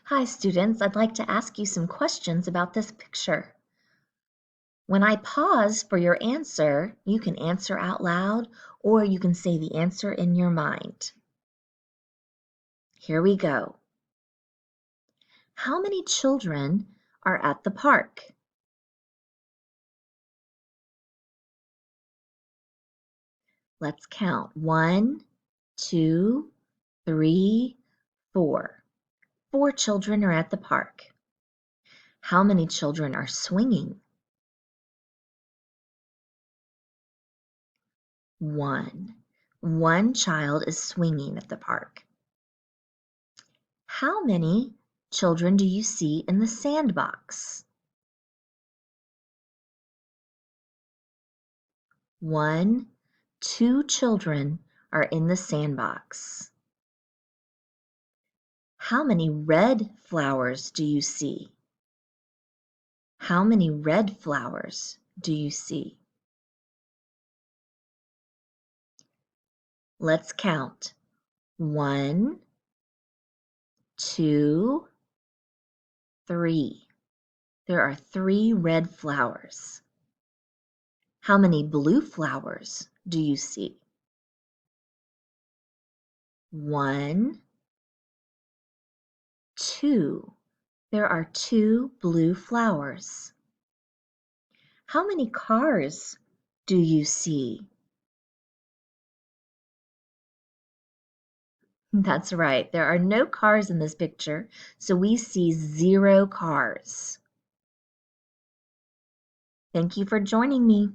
Hi, students. I'd like to ask you some questions about this picture. When I pause for your answer, you can answer out loud or you can say the answer in your mind. Here we go. How many children are at the park? Let's count. 1, 2, 3, 4. 4 children are at the park. How many children are swinging? 1. 1 child is swinging at the park. How many children do you see in the sandbox? 1, 2 children are in the sandbox. How many red flowers do you see? How many red flowers do you see? Let's count. 1, 2, 3. There are 3 red flowers. How many blue flowers do you see? 1, 2. There are 2 blue flowers. How many cars do you see? That's right. There are no cars in this picture, so we see 0 cars. Thank you for joining me.